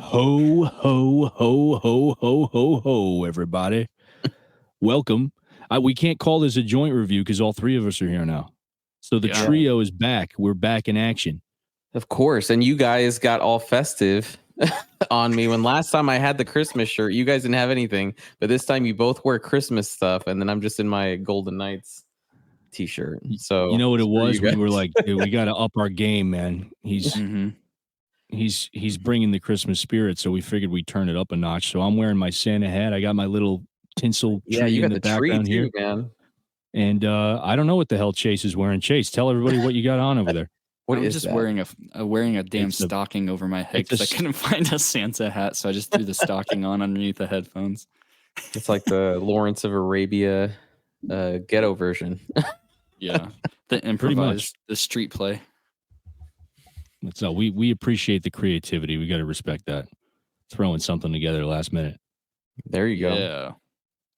Ho, ho, ho, ho, ho, ho, ho, everybody. Welcome. We can't call this a joint review because all three of us are here now. So the trio is back. We're back in action. Of course. And you guys got all festive on me when last time I had the Christmas shirt. You guys didn't have anything, but this time you both wear Christmas stuff, and then I'm just in my Golden Knights t-shirt. So you know what it was? We were like, dude, we got to up our game, man. He's bringing the Christmas spirit, so we figured we'd turn it up a notch. So I'm wearing my Santa hat. I got my little tinsel tree in the background here, man. And I don't know what the hell Chase is wearing. Chase, tell everybody what you got on over there. I'm just wearing a damn stocking over my head because I couldn't find a Santa hat, so I just threw the stocking on underneath the headphones. It's like the Lawrence of Arabia ghetto version. Yeah, the improvised, the street play. So we appreciate the creativity. We got to respect that. Throwing something together last minute. There you go. Yeah.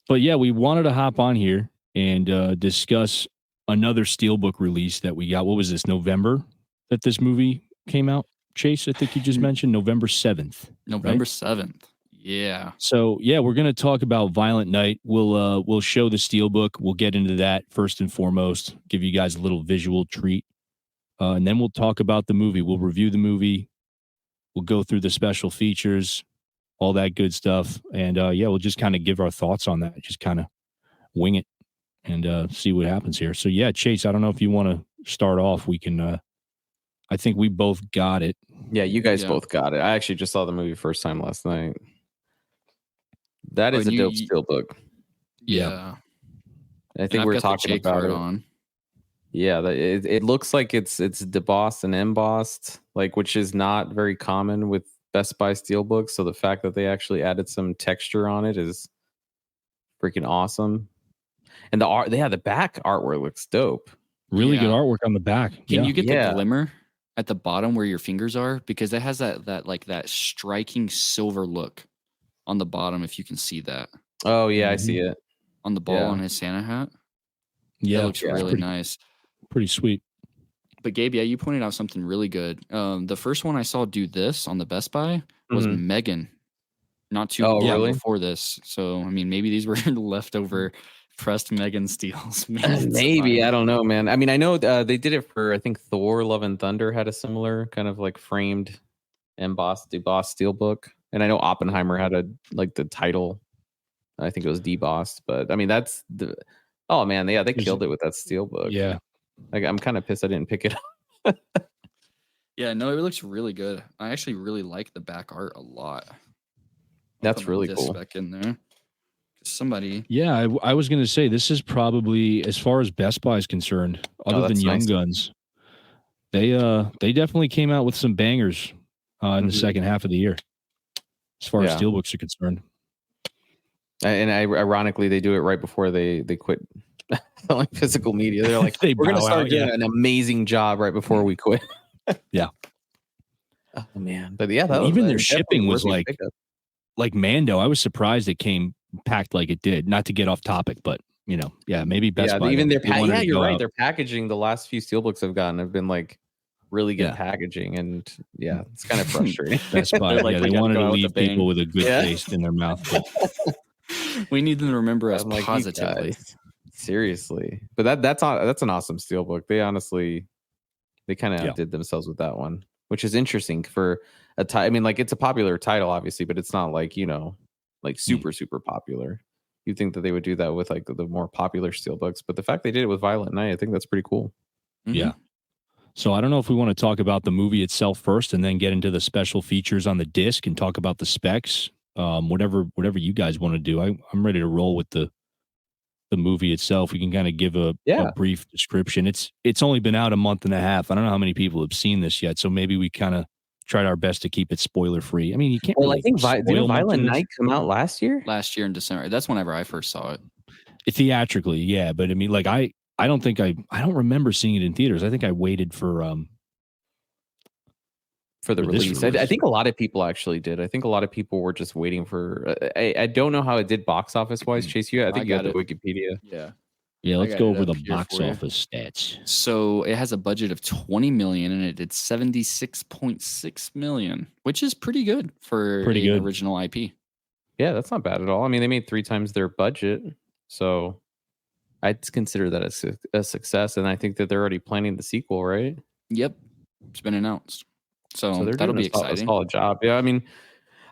But yeah, we wanted to hop on here and discuss another Steelbook release that we got. What was this, November that this movie came out? Chase, I think you just mentioned November 7th. November 7th. Yeah. So yeah, we're going to talk about Violent Night. We'll show the Steelbook. We'll get into that first and foremost, give you guys a little visual treat. And then we'll talk about the movie. We'll review the movie. We'll go through the special features, all that good stuff. And we'll just kind of give our thoughts on that. Just kind of wing it and see what happens here. So yeah, Chase, I don't know if you want to start off. We can, I think we both got it. Yeah, you guys both got it. I actually just saw the movie first time last night. That is a dope Steelbook. Yeah. I think we're talking about it. On. Yeah, it looks like it's debossed and embossed, like, which is not very common with Best Buy Steelbooks. So the fact that they actually added some texture on it is freaking awesome. And the back artwork looks dope. Really good artwork on the back. Can you get the glimmer at the bottom where your fingers are? Because it has that striking silver look on the bottom, if you can see that. Oh yeah, I see it. On the ball on his Santa hat. Yeah, that looks really nice. Pretty sweet. But Gabe, you pointed out something really good. The first one I saw do this on the Best Buy was Megan. Not too long before this. So, I mean, maybe these were leftover pressed Megan Steels. Maybe. I don't know, man. I mean, I know they did it for, I think, Thor, Love and Thunder had a similar kind of like framed embossed, debossed Steelbook. And I know Oppenheimer had the title. I think it was debossed. But, I mean, that's the... Oh, man. Yeah, they killed it with that Steelbook. Yeah. I'm kind of pissed I didn't pick it up. Yeah, no, it looks really good. I actually really like the back art a lot. That's really cool. Back in there. Somebody. Yeah, I was going to say this is probably, as far as Best Buy is concerned, other than Young Guns, they definitely came out with some bangers in the second half of the year, as far as Steelbooks are concerned. And ironically, they do it right before they quit selling physical media. They're like, we're going to start doing an amazing job right before we quit. Yeah. Oh man, but yeah, even their shipping was like Mando. I was surprised it came packed like it did. Not to get off topic, but maybe Best Buy. Even you're right. Their packaging, the last few Steelbooks I've gotten have been like really good packaging, and it's kind of frustrating. Best Buy, they wanted to leave people with a good taste in their mouth. But... we need them to remember us positively. Seriously, but that's an awesome Steelbook. They kind of outdid themselves with that one, which is interesting for a title. I mean, like, it's a popular title, obviously, but it's not like, like super popular. You'd think that they would do that with like the more popular Steelbooks, but the fact they did it with Violent Night, I think that's pretty cool. Yeah. So I don't know if we want to talk about the movie itself first, and then get into the special features on the disc and talk about the specs. Whatever you guys want to do. I'm ready to roll with the movie itself. We can kind of give a brief description. It's only been out a month and a half. I don't know how many people have seen this yet, so maybe we kind of tried our best to keep it spoiler free. I mean, you can't. Well, I think didn't Violent Night come out last year? Last year in December. That's whenever I first saw it. Theatrically, yeah. But I mean, like I don't think I don't remember seeing it in theaters. I think I waited for the release. I think a lot of people actually did. I think a lot of people were just waiting for. I don't know how it did box office wise. Chase, I think you got the Wikipedia. Yeah. Yeah, let's go over the box office stats. So it has a budget of 20 million and it did 76.6 million, which is pretty good for an original IP. Yeah, that's not bad at all. I mean, they made 3 times their budget, so I'd consider that a success. And I think that they're already planning the sequel, right? Yep, it's been announced. So they're that'll doing be exciting. A solid job. Yeah, I mean,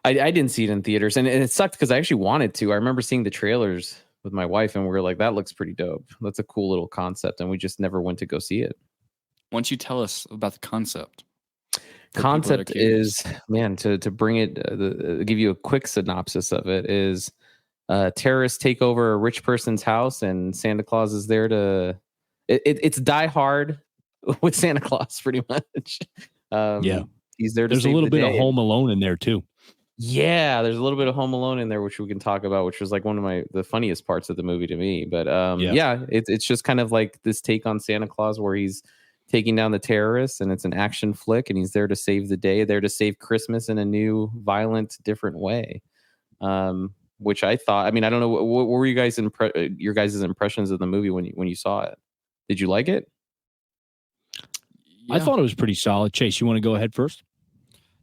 I didn't see it in theaters, and it sucked because I actually wanted to. I remember seeing the trailers with my wife, and we were like, "That looks pretty dope. That's a cool little concept," and we just never went to go see it. Why don't you tell us about the concept? Concept is, man, to bring it, give you a quick synopsis of it is, terrorists take over a rich person's house, and Santa Claus is there to. It's Die Hard with Santa Claus, pretty much. Yeah, he's there to. There's a little bit of Home Alone in there too. Yeah, there's a little bit of Home Alone in there, which we can talk about, which was like one of the funniest parts of the movie to me. But it's just kind of like this take on Santa Claus where he's taking down the terrorists, and it's an action flick, and he's there to save the day, there to save Christmas in a new, violent, different way. Which I thought, I mean, I don't know, what were you guys your guys' impressions of the movie when you saw it? Did you like it? Yeah. I thought it was pretty solid. Chase, you want to go ahead first?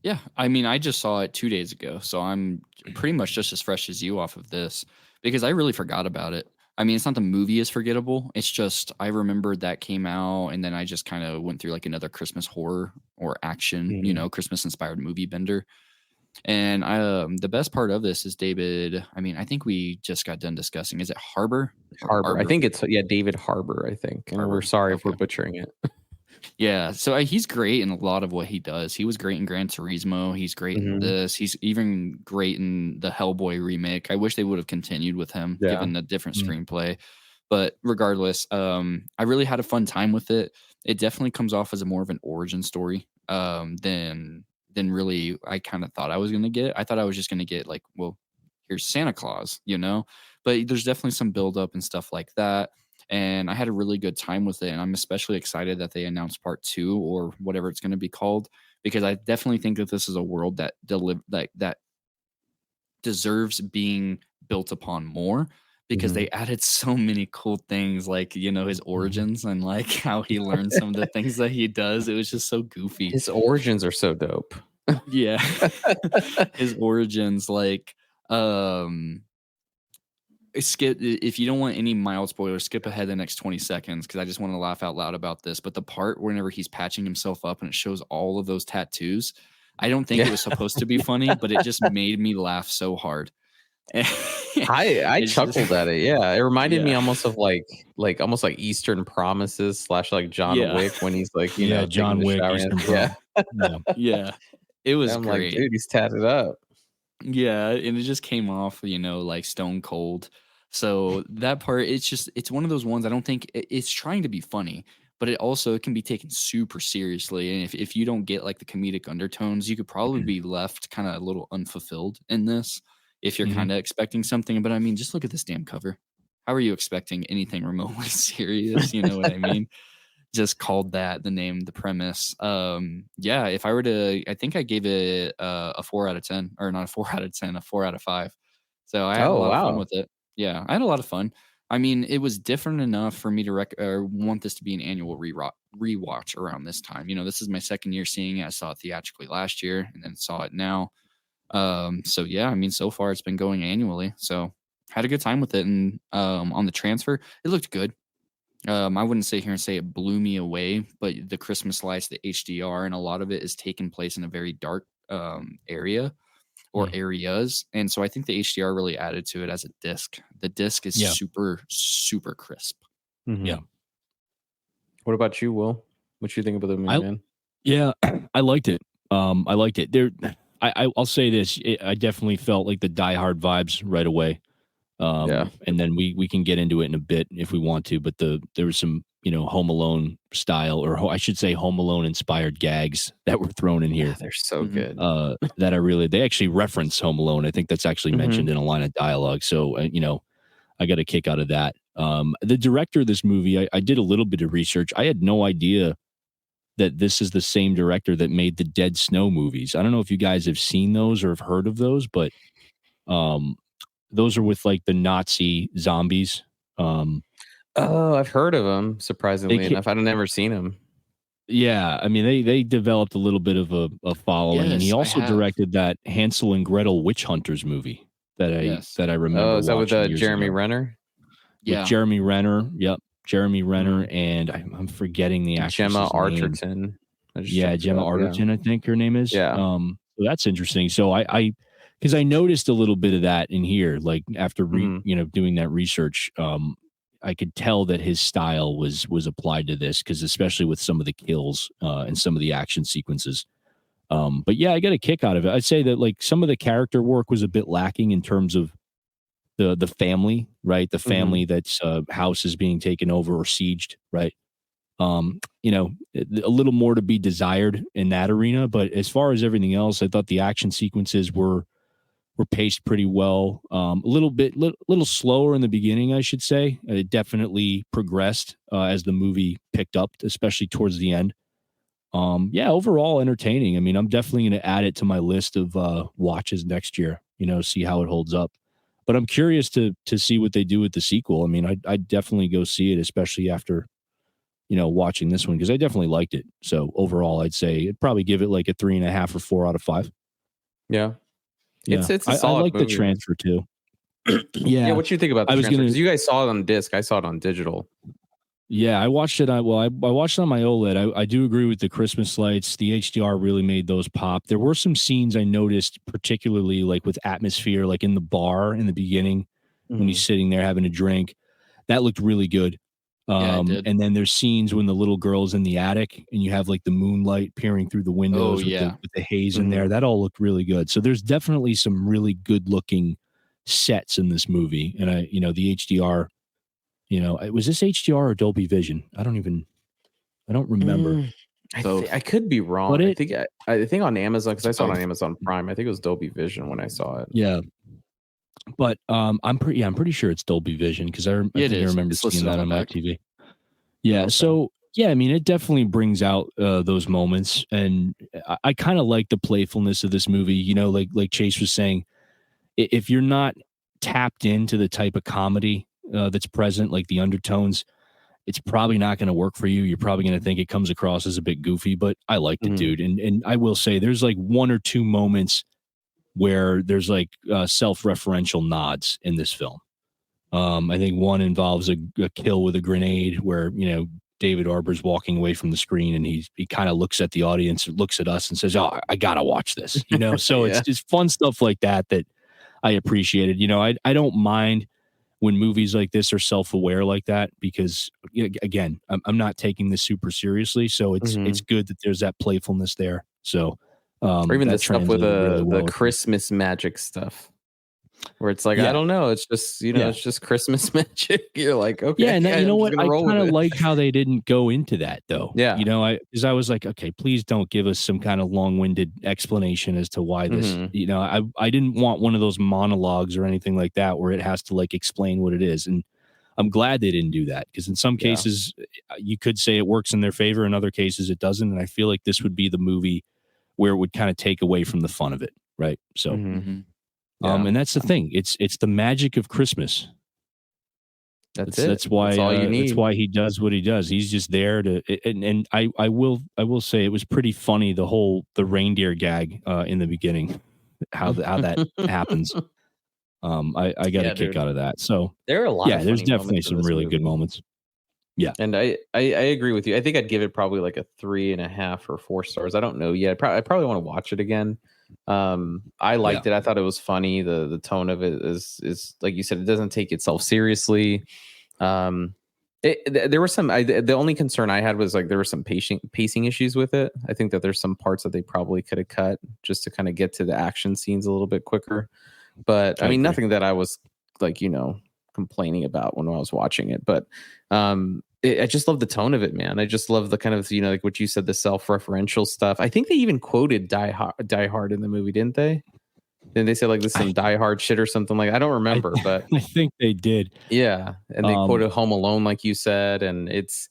Yeah, I mean, I just saw it 2 days ago, so I'm pretty much just as fresh as you off of this because I really forgot about it. I mean, it's not the movie is forgettable. It's just I remembered that came out, and then I just kind of went through like another Christmas horror or action, Christmas inspired movie bender. And the best part of this is David. I mean, I think we just got done discussing. Is it Harbour? I think it's David Harbour. I think, and we're sorry if we're butchering it. Yeah, so he's great in a lot of what he does. He was great in Gran Turismo. He's great in this. He's even great in the Hellboy remake. I wish they would have continued with him, given the different screenplay. But regardless, I really had a fun time with it. It definitely comes off as a more of an origin story than really I kind of thought I was going to get. I thought I was just going to get like, well, here's Santa Claus, But there's definitely some buildup and stuff like that. And I had a really good time with it. And I'm especially excited that they announced part 2 or whatever it's going to be called, because I definitely think that this is a world that that deserves being built upon more, because they added so many cool things, like, his origins and like how he learned some of the things that he does. It was just so goofy. His origins are so dope. Yeah. His origins, like, skip, if you don't want any mild spoilers, skip ahead the next 20 seconds because I just want to laugh out loud about this. But the part whenever he's patching himself up and it shows all of those tattoos, I don't think it was supposed to be funny, but it just made me laugh so hard. I chuckled at it. Yeah, it reminded me almost of like almost like Eastern Promises / like John Wick when he's like John Wick. Yeah, it was I'm great. Like, dude, he's tatted up. Yeah, and it just came off, like stone cold. So that part, it's one of those ones I don't think it's trying to be funny, but it can be taken super seriously. And if you don't get like the comedic undertones, you could probably be left kind of a little unfulfilled in this if you're kind of expecting something. But I mean, just look at this damn cover. How are you expecting anything remotely serious? You know what I mean? Just called that the name, the premise. If I were to, I think I gave it a 4 out of 10, or not a 4 out of 10, a 4 out of 5. So I had a lot of fun with it. Yeah, I had a lot of fun. I mean, it was different enough for me to want this to be an annual rewatch around this time. This is my second year seeing it. I saw it theatrically last year and then saw it now. So yeah, I mean, so far it's been going annually. So had a good time with it. And on the transfer, it looked good. I wouldn't sit here and say it blew me away, but the Christmas lights, the HDR, and a lot of it is taking place in a very dark area or areas. And so I think the HDR really added to it as a disc. The disc is super, super crisp. Yeah. What about you, Will? What you think about the movie, man? Yeah, I liked it. I liked it. I'll say this. I definitely felt like the Die Hard vibes right away. And then we can get into it in a bit if we want to, but there was some, Home Alone style, or I should say Home Alone inspired gags that were thrown in here. Yeah, they're so good. That they actually reference Home Alone. I think that's actually mentioned in a line of dialogue. So, I got a kick out of that. The director of this movie, I did a little bit of research. I had no idea that this is the same director that made the Dead Snow movies. I don't know if you guys have seen those or have heard of those, but, those are with like the Nazi zombies. Oh, I've heard of him. Surprisingly enough, I've never seen him. Yeah, I mean they developed a little bit of a following, and he also directed that Hansel and Gretel Witch Hunters movie that I remember. Oh, is that with Jeremy ago. Renner? With Jeremy Renner, yep, Jeremy Renner, and I'm forgetting the actress. Gemma Arterton. Yeah, Gemma Arterton, I think her name is. Yeah. So that's interesting. So I because I noticed a little bit of that in here, like after doing that research. I could tell that his style was applied to this, because especially with some of the kills and some of the action sequences. But yeah, I got a kick out of it. I'd say that like some of the character work was a bit lacking in terms of the family, right? The family that's house is being taken over or sieged, right? A little more to be desired in that arena. But as far as everything else, I thought the action sequences were paced pretty well. A little slower in the beginning, I should say. It definitely progressed as the movie picked up, especially towards the end. Overall entertaining. I mean, I'm definitely going to add it to my list of watches next year, see how it holds up. But I'm curious to see what they do with the sequel. I mean, I'd definitely go see it, especially after, watching this one, because I definitely liked it. So overall, I'd say I'd probably give it like a 3.5 or 4 out of 5. Yeah. Yeah. It's a solid I like movie. the transfer too. Yeah. What you think about the transfer? Because you guys saw it on disc. I saw it on digital. Yeah, I watched it. I watched it on my OLED. I do agree with the Christmas lights. The HDR really made those pop. There were some scenes I noticed, particularly like with atmosphere, like in the bar in the beginning when he's sitting there having a drink. That looked really good. And then there's scenes when the little girl's in the attic and you have like the moonlight peering through the windows with the haze in there. That all looked really good. So there's definitely some really good looking sets in this movie. And the HDR, was this HDR or Dolby Vision? I don't remember. I could be wrong. But I think on Amazon, because I saw it on Amazon Prime. I think it was Dolby Vision when I saw it. Yeah. But I'm pretty sure it's Dolby Vision, because I remember seeing that on my TV. Yeah, okay. So yeah, I mean, it definitely brings out those moments, and I kind of like the playfulness of this movie. Like Chase was saying, if you're not tapped into the type of comedy that's present, like the undertones, it's probably not going to work for you. You're probably going to think it comes across as a bit goofy, but I liked it, dude. And I will say, there's like 1 or 2 moments where there's like self-referential nods in this film. I think one involves a kill with a grenade where, David Arbor's walking away from the screen and he kind of looks at the audience, looks at us and says, "Oh, I got to watch this," so it's just fun stuff like that I appreciated. I don't mind when movies like this are self-aware like that, because again, I'm not taking this super seriously. So it's good that there's that playfulness there. So, or even the stuff with the Christmas magic stuff, where it's like, I don't know, it's just it's just Christmas magic. You're like, okay, yeah, and you know what? I kind of like how they didn't go into that though. Yeah, because I was like, okay, please don't give us some kind of long-winded explanation as to why this. I didn't want one of those monologues or anything like that where it has to like explain what it is, and I'm glad they didn't do that, because in some cases you could say it works in their favor, in other cases it doesn't, and I feel like this would be the movie where it would kind of take away from the fun of it, right? So. And that's the thing. It's the magic of Christmas. That's why all you need. That's why he does what he does. He's just there to. And I will say it was pretty funny, the reindeer gag in the beginning, how that happens. I got a kick out of that. So there are a lot. Yeah, there's definitely some really good moments. Yeah, and I agree with you. I think I'd give it probably like a 3.5 or 4 stars. I don't know yet. I probably want to watch it again. I liked it. I thought it was funny. The tone of it is like you said, it doesn't take itself seriously. There were some. The only concern I had was like there were some pacing issues with it. I think that there's some parts that they probably could have cut just to kind of get to the action scenes a little bit quicker. But I mean, nothing that I was like complaining about when I was watching it. But I just love the tone of it, man. I just love the kind of, like what you said, the self-referential stuff. I think they even quoted Die Hard in the movie, didn't they? Then they said like this is some Die Hard shit or something like. I don't remember, but I think they did. Yeah, and they quoted Home Alone, like you said, and it's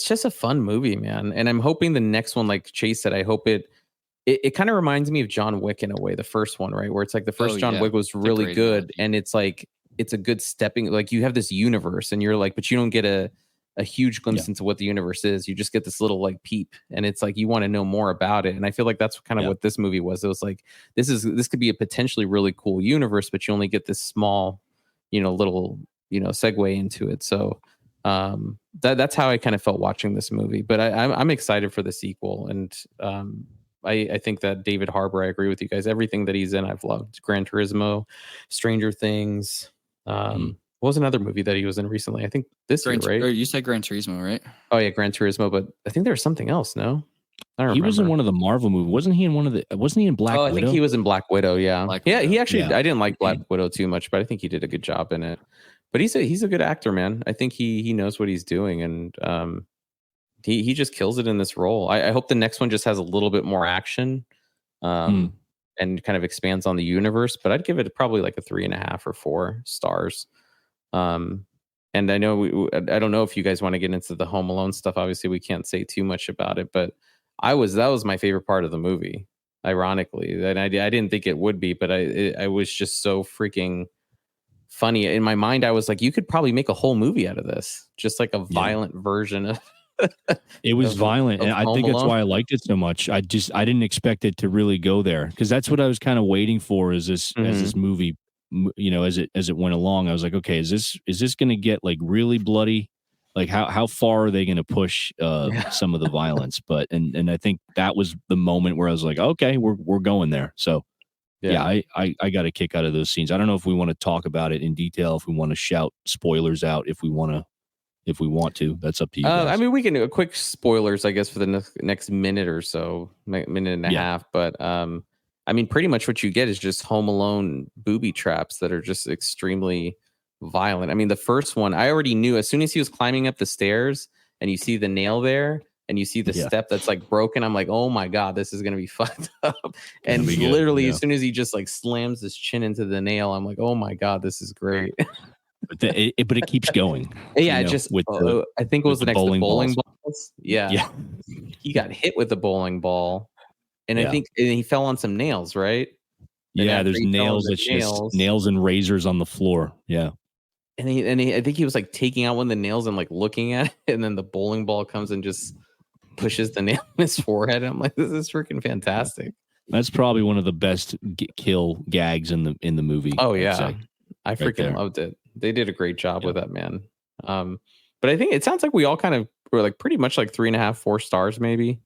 just a fun movie, man. And I'm hoping the next one, like Chase said, I hope it kind of reminds me of John Wick in a way. The first one, right, where it's like the first John Wick was really good, and it's like it's a good stepping, like you have this universe and you're like, but you don't get a huge glimpse into what the universe is. You just get this little like peep, and it's like you want to know more about it. And I feel like that's kind of what this movie was. It was like this could be a potentially really cool universe, but you only get this small, little segue into it. So that's how I kind of felt watching this movie. But I'm excited for the sequel, and I think that David Harbour, I agree with you guys. Everything that he's in, I've loved. Gran Turismo, Stranger Things. What was another movie that he was in recently? I think this year, right? You said Gran Turismo, right? Oh yeah, Gran Turismo, but I think there was something else. No, I don't remember. He was in one of the Marvel movies. Wasn't he in Black Widow? I think he was in Black Widow. Yeah, Widow. He actually, I didn't like Black Widow too much, but I think he did a good job in it. But he's a good actor, man. I think he knows what he's doing, and he just kills it in this role. I hope the next one just has a little bit more action, and kind of expands on the universe. But I'd give it probably like a 3.5 or 4 stars. And I know I don't know if you guys want to get into the Home Alone stuff. Obviously, we can't say too much about it, but that was my favorite part of the movie. Ironically, and I didn't think it would be, but I was just so freaking funny in my mind. I was like, you could probably make a whole movie out of this, just like a violent version of. It was violent, and I think that's why I liked it so much. I didn't expect it to really go there, because that's what I was kind of waiting for. As this movie, as it went along, I was like, okay, is this going to get like really bloody? Like how far are they going to push some of the violence? But and I think that was the moment where I was like, okay, we're going there. So I got a kick out of those scenes. I don't know if we want to talk about it in detail, if we want to shout spoilers out, if we want to. That's up to you guys. I mean, we can do quick spoilers, I guess, for the next minute or so, minute and a half. But I mean, pretty much what you get is just Home Alone booby traps that are just extremely violent. I mean, the first one, I already knew as soon as he was climbing up the stairs and you see the nail there and you see the step that's like broken, I'm like, oh my God, this is going to be fucked up. And literally, as soon as he just like slams his chin into the nail, I'm like, oh my God, this is great. But it keeps going. Yeah, I think it was the next bowling balls. Yeah. He got hit with the bowling ball. And I think he fell on some nails, right? Yeah, there's nails. It's just nails and razors on the floor. Yeah. And I think he was like taking out one of the nails and like looking at it, and then the bowling ball comes and just pushes the nail in his forehead. And I'm like, this is freaking fantastic. That's probably one of the best kill gags in the movie. Oh yeah, I freaking loved it. They did a great job with that, man. But I think it sounds like we all kind of were like pretty much like 3.5, 4 stars, maybe.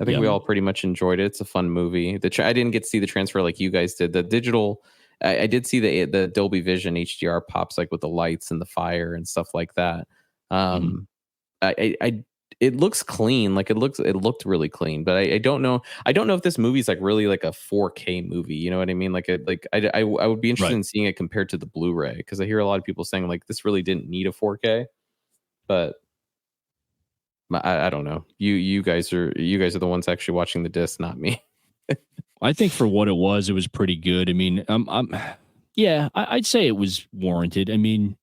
I think we all pretty much enjoyed it. It's a fun movie. I didn't get to see the transfer like you guys did. The digital, I did see the Dolby Vision HDR pops like with the lights and the fire and stuff like that. It looks clean. Like it looked really clean, but I don't know. I don't know if this movie's like really like a 4K movie. You know what I mean? I would be interested in seeing it compared to the Blu-ray, because I hear a lot of people saying like this really didn't need a 4K, but I don't know. You guys are the ones actually watching the disc, not me. I think for what it was pretty good. I mean, I'd say it was warranted. I mean,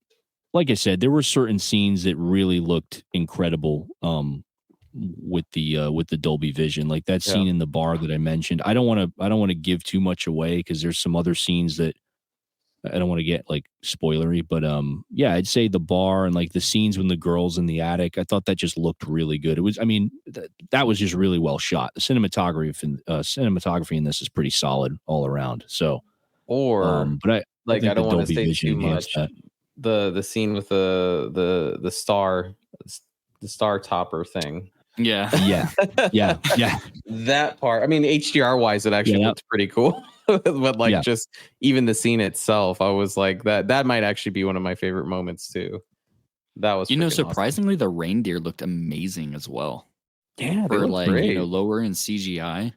like I said, there were certain scenes that really looked incredible with the Dolby Vision, like that scene in the bar that I mentioned. I don't want to give too much away, because there's some other scenes that I don't want to get like spoilery, but I'd say the bar and like the scenes when the girls in the attic, I thought that just looked really good. It was, I mean, that was just really well shot. The cinematography in this is pretty solid all around. So, but I don't want to say too much. The scene with the star topper thing. Yeah. That part. I mean, HDR wise, it actually looked pretty cool. But like just even the scene itself, I was like, that might actually be one of my favorite moments too. That was, surprisingly, awesome. The reindeer looked amazing as well. Yeah, for like great. Lower in CGI.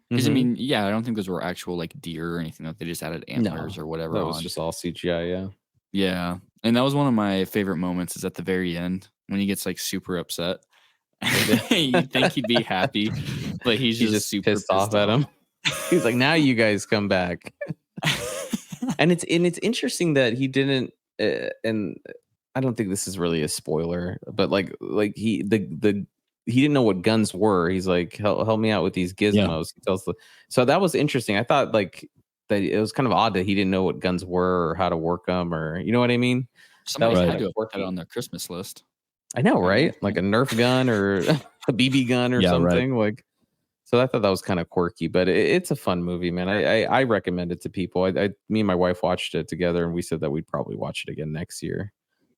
Because I mean, I don't think those were actual like deer or anything. Like they just added antlers or whatever. That was just all CGI. Yeah, and that was one of my favorite moments. Is at the very end when he gets like super upset. You think he'd be happy, but he's just super pissed off at him. He's like, now you guys come back. and it's interesting that he didn't, and I don't think this is really a spoiler, but like he didn't know what guns were. He's like, help me out with these gizmos. He tells so that was interesting. I thought like that it was kind of odd that he didn't know what guns were or how to work them, or you know what I mean. Somebody had to have put that on their Christmas list. I know, right? Like a Nerf gun or a BB gun or something. Right. Like, so I thought that was kind of quirky, but it's a fun movie, man. I recommend it to people. Me and my wife watched it together, and we said that we'd probably watch it again next year.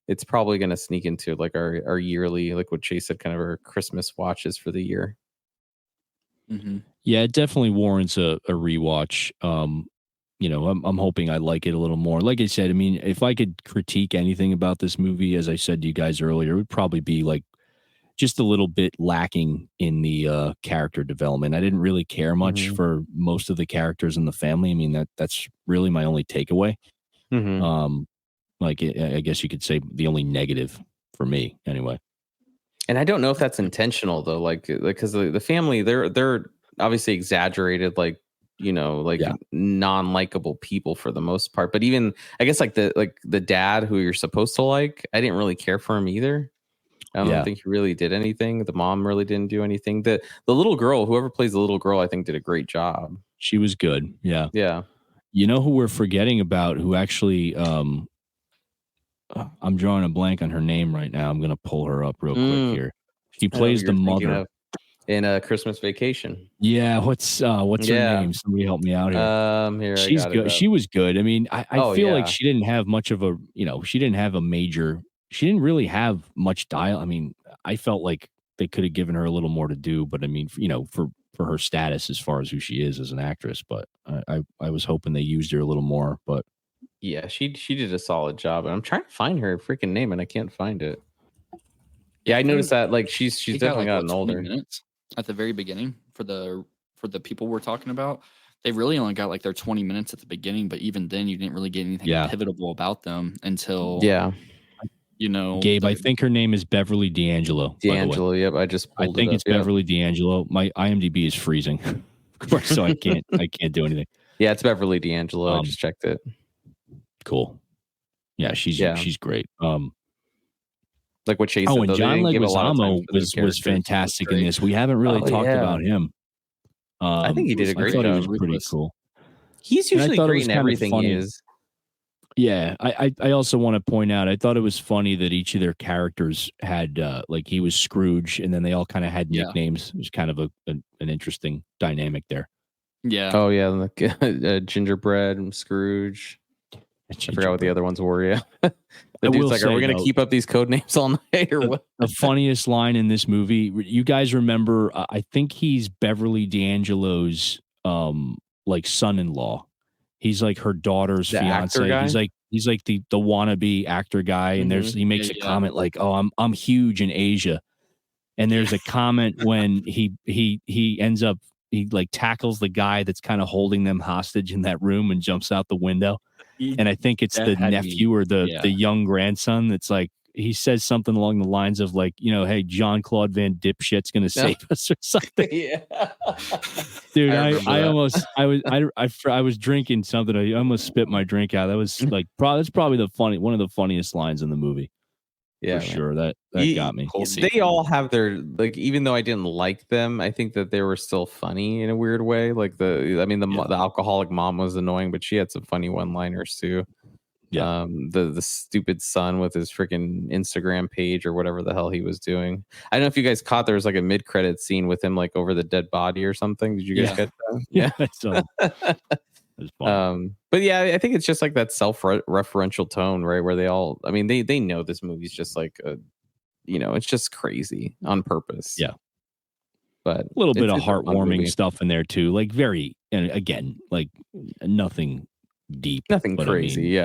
It's probably going to sneak into like our yearly, like what Chase said, kind of our Christmas watches for the year. Mm-hmm. Yeah, it definitely warrants a rewatch. I'm hoping I like it a little more. Like I said, I mean, if I could critique anything about this movie, as I said to you guys earlier, it would probably be like just a little bit lacking in the character development. I didn't really care much for most of the characters in the family. I mean, that's really my only takeaway. I guess you could say the only negative for me anyway. And I don't know if that's intentional though, like because the family, they're obviously exaggerated, like, non-likable people for the most part. But even I guess like the dad who you're supposed to like, I didn't really care for him either. I don't think he really did anything. The mom really didn't do anything. The little girl, whoever plays the little girl, I think did a great job. She was good. Yeah. Yeah. You know who we're forgetting about, who actually I'm drawing a blank on her name right now. I'm going to pull her up real quick here. She plays the mother in a Christmas Vacation. Yeah, what's her name? Somebody help me out here. Here she's good. She was good. I mean, I feel like she didn't have much of a, she didn't really have much dialogue. I mean, I felt like they could have given her a little more to do, but I mean, for her status as far as who she is as an actress, but I was hoping they used her a little more, but yeah, she did a solid job. And I'm trying to find her freaking name and I can't find it. Yeah, I noticed that like she's definitely gotten older. Minutes at the very beginning for the people we're talking about. They really only got like their 20 minutes at the beginning, but even then you didn't really get anything pivotal about them until Gabe, I think her name is Beverly D'Angelo. D'Angelo, yep. I think it's Beverly D'Angelo. My IMDb is freezing, of course, so I can't do anything. Yeah, it's Beverly D'Angelo. I just checked it. Cool. Yeah, she's great. Like what Chase said, and John Leguizamo was fantastic in this. We haven't really talked about him. I think he did a great job. He was pretty cool. He's usually great in everything he is. Yeah, I also want to point out, I thought it was funny that each of their characters had, like he was Scrooge, and then they all kind of had nicknames. It was kind of an interesting dynamic there. Yeah. Oh, yeah, like Gingerbread and Scrooge. I forgot what the other ones were, yeah. The dude's like, are we going to keep up these code names all night or what? The funniest line in this movie, you guys remember, I think he's Beverly D'Angelo's like son-in-law. He's like her daughter's fiance. He's like the wannabe actor guy, and he makes a comment like, "Oh, I'm huge in Asia," and there's a comment when he ends up like tackles the guy that's kind of holding them hostage in that room and jumps out the window, and I think it's the nephew or the young grandson that's like, he says something along the lines of like, hey, Jean-Claude Van Dipshit's going to save us or something. Yeah. Dude, I was drinking something. I almost spit my drink out. That was like, that's probably one of the funniest lines in the movie. Yeah, for sure. That got me. They all have their, like, even though I didn't like them, I think that they were still funny in a weird way. Like the alcoholic mom was annoying, but she had some funny one-liners too. Yeah. The stupid son with his freaking Instagram page or whatever the hell he was doing. I don't know if you guys caught, there was like a mid-credit scene with him like over the dead body or something. Did you guys get that? Yeah. So, it was but yeah, I think it's just like that self-referential tone, right? Where they all, I mean, they know this movie's just like it's just crazy on purpose. Yeah. But a little bit of heartwarming stuff in there too. Like and again, like nothing deep. Nothing crazy.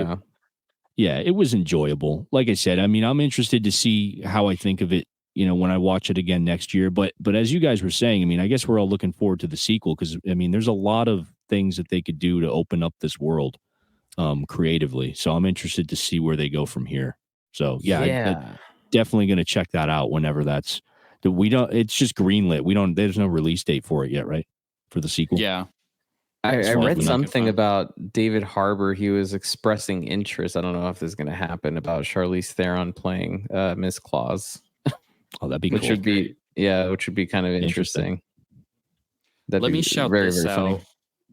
Yeah, it was enjoyable. Like I said, I mean, I'm interested to see how I think of it, when I watch it again next year. But as you guys were saying, I mean, I guess we're all looking forward to the sequel because, I mean, there's a lot of things that they could do to open up this world creatively. So I'm interested to see where they go from here. So, I'm definitely going to check that out whenever it's just greenlit. There's no release date for it yet, right? For the sequel? Yeah. I read something about David Harbour. He was expressing interest. I don't know if this is going to happen about Charlize Theron playing Miss Claus. Oh, that'd be cool. Which would be kind of interesting. Let me shout this out.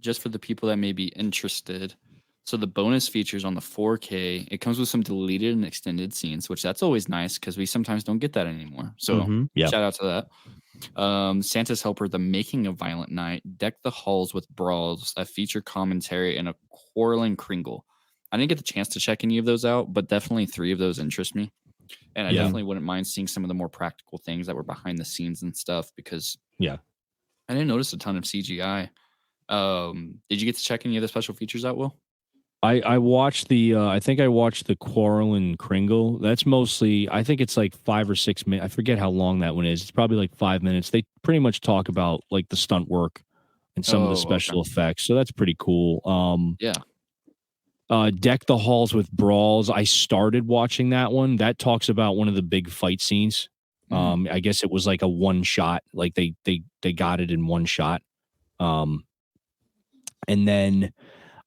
just for the people that may be interested. So the bonus features on the 4K, it comes with some deleted and extended scenes, which that's always nice because we sometimes don't get that anymore. So shout out to that. Santa's Helper, The Making of Violent Night, Deck the Halls with Brawls, a feature commentary, and a quarreling Kringle. I didn't get the chance to check any of those out, but definitely 3 of those interest me. And I definitely wouldn't mind seeing some of the more practical things that were behind the scenes and stuff because I didn't notice a ton of CGI. Did you get to check any of the special features out, Will? I watched I think I watched the Quarrel and Kringle. That's mostly, I think it's like 5 or 6 minutes. I forget how long that one is. It's probably like 5 minutes. They pretty much talk about like the stunt work and some of the special effects. So that's pretty cool. Deck the Halls with Brawls. I started watching that one. That talks about one of the big fight scenes. I guess it was like a one shot. Like they got it in one shot. And then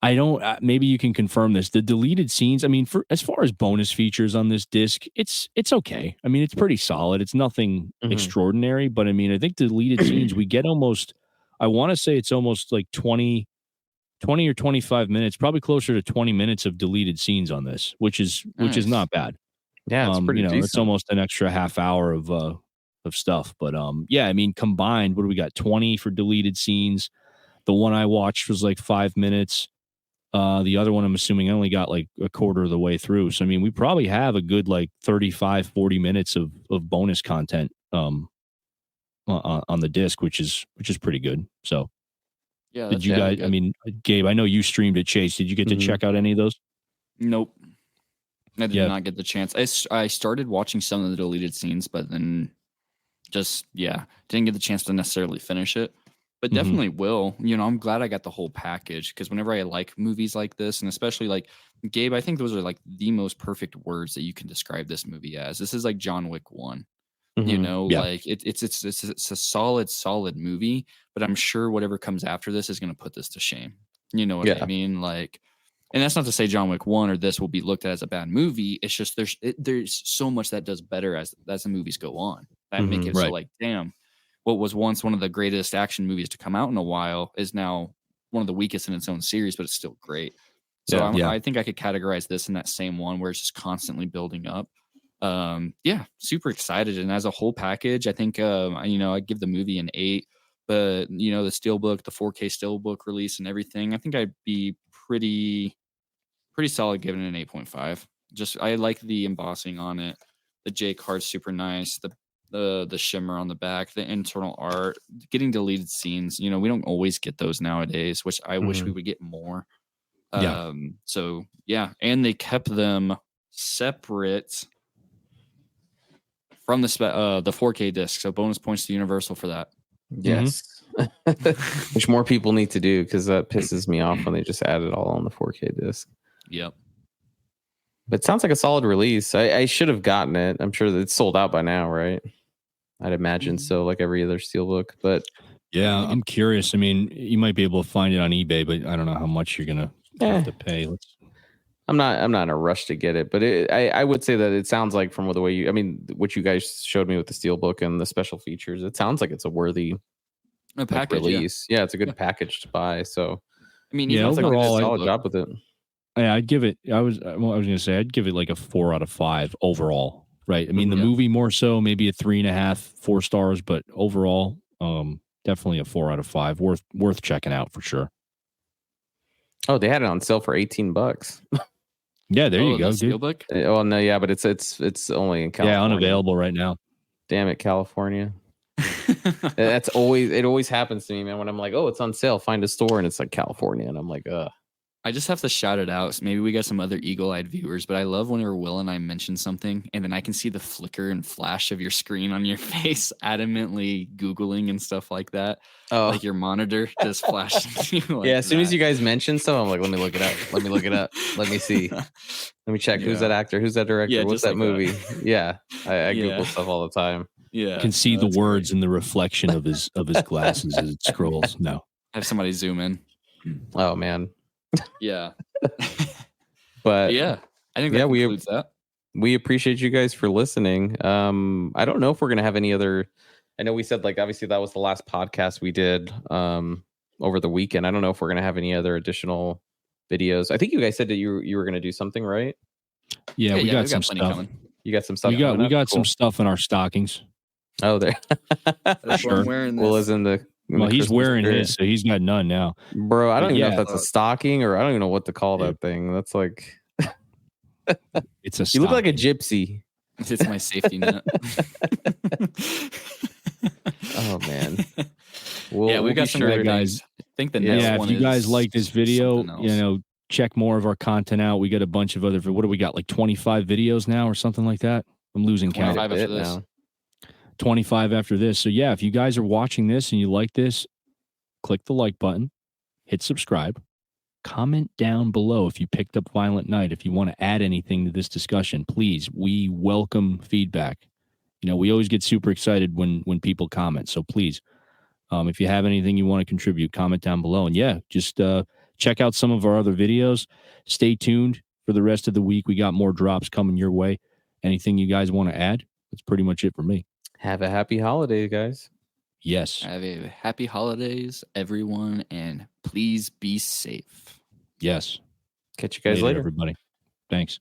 I don't. Maybe you can confirm this. The deleted scenes. I mean, for as far as bonus features on this disc, it's okay. I mean, it's pretty solid. It's nothing extraordinary, but I mean, I think deleted scenes we get almost. I want to say it's almost like 20 or 25 minutes, probably closer to 20 minutes of deleted scenes on this, which is not bad. Yeah, it's pretty decent. It's almost an extra half hour of stuff. But I mean, combined, what do we got? 20 for deleted scenes. The one I watched was like 5 minutes. The other one, I'm assuming, I only got like a quarter of the way through. So, I mean, we probably have a good like 35, 40 minutes of bonus content on the disc, which is pretty good. So, yeah. Did you guys, I mean, Gabe, I know you streamed it, Chase. Did you get to check out any of those? Nope. I did not get the chance. I started watching some of the deleted scenes, but then just, didn't get the chance to necessarily finish it. But definitely will. You know, I'm glad I got the whole package because whenever I like movies like this, and especially like Gabe, I think those are like the most perfect words that you can describe this movie as. This is like John Wick 1. You know, like it's a solid movie, but I'm sure whatever comes after this is going to put this to shame. You know what I mean? Like, and that's not to say John Wick 1 or this will be looked at as a bad movie. It's just there's so much that does better as the movies go on that make it so like, damn. What was once one of the greatest action movies to come out in a while is now one of the weakest in its own series, but it's still great. So I think I could categorize this in that same one where it's just constantly building up. Super excited. And as a whole package, I think, I'd give the movie an 8, but the Steelbook, the 4K Steelbook release and everything, I think I'd be pretty solid giving it an 8.5. Just, I like the embossing on it. The J card's super nice. The shimmer on the back, the internal art, getting deleted scenes. We don't always get those nowadays, which I wish we would get more. And they kept them separate from the 4K disc. So bonus points to Universal for that. Yes. Which more people need to do because that pisses me off when they just add it all on the 4K disc. Yep. But it sounds like a solid release. I should have gotten it. I'm sure that it's sold out by now, right? I'd imagine so, like every other Steelbook. But yeah, I'm curious. I mean, you might be able to find it on eBay, but I don't know how much you're gonna have to pay. I'm not in a rush to get it, but I would say that it sounds like from the way what you guys showed me with the Steelbook and the special features, it sounds like it's a worthy package release. Yeah, it's a good package to buy. So I mean, overall, a solid job with it. Yeah, I'd give it. I was going to say I'd give it like a 4 out of 5 overall. Right. I mean, the movie more so, maybe a 3.5, 4 stars, but overall, definitely a 4 out of 5. Worth checking out for sure. Oh, they had it on sale for $18. Yeah, there you go, dude. Steelbook? Oh no, yeah, but it's only in California. Yeah, unavailable right now. Damn it, California. It always happens to me, man. When I'm like, oh, it's on sale, find a store, and it's like California, and I'm like, I just have to shout it out. So maybe we got some other eagle-eyed viewers, but I love whenever Will and I mention something, and then I can see the flicker and flash of your screen on your face, adamantly Googling and stuff like that. Oh, like your monitor just flashing. Like as soon as you guys mention stuff, I'm like, let me look it up. Let me see. Let me check. Who's that actor? Who's that director? What's that movie? That. Yeah, I Google stuff all the time. Yeah, you can see the words in the reflection of his glasses as it scrolls. No, have somebody zoom in. Oh man. Yeah. But I think that concludes that. We appreciate you guys for listening. I don't know if we're gonna have any other. I know we said like obviously that was the last podcast we did over the weekend. I don't know if we're gonna have any other additional videos. I think you guys said that you were gonna do something, right? Yeah, we got some stuff coming. You got some stuff. We got some stuff in our stockings. Oh, there. For sure. I'm wearing this. Will is in the. Well, he's wearing his, so he's got none now. Bro, I don't even know if that's a stocking or I don't even know what to call that thing. That's like. It's a. You look like a gypsy. It's my safety net. Oh man. We got some other guys. I think the next one. If you guys like this video, check more of our content out. We got a bunch of other. What do we got? Like 25 videos now or something like that. I'm losing count. 25 after this. 25 after this. So if you guys are watching this and you like this, click the like button, hit subscribe, comment down below if you picked up Violent Night. If you want to add anything to this discussion, please, we welcome feedback. We always get super excited when people comment. So please, if you have anything you want to contribute, comment down below. And just check out some of our other videos. Stay tuned for the rest of the week. We got more drops coming your way. Anything you guys want to add? That's pretty much it for me. Have a happy holiday, guys. Yes. Have a happy holidays, everyone, and please be safe. Yes. Catch you guys later. Everybody. Thanks.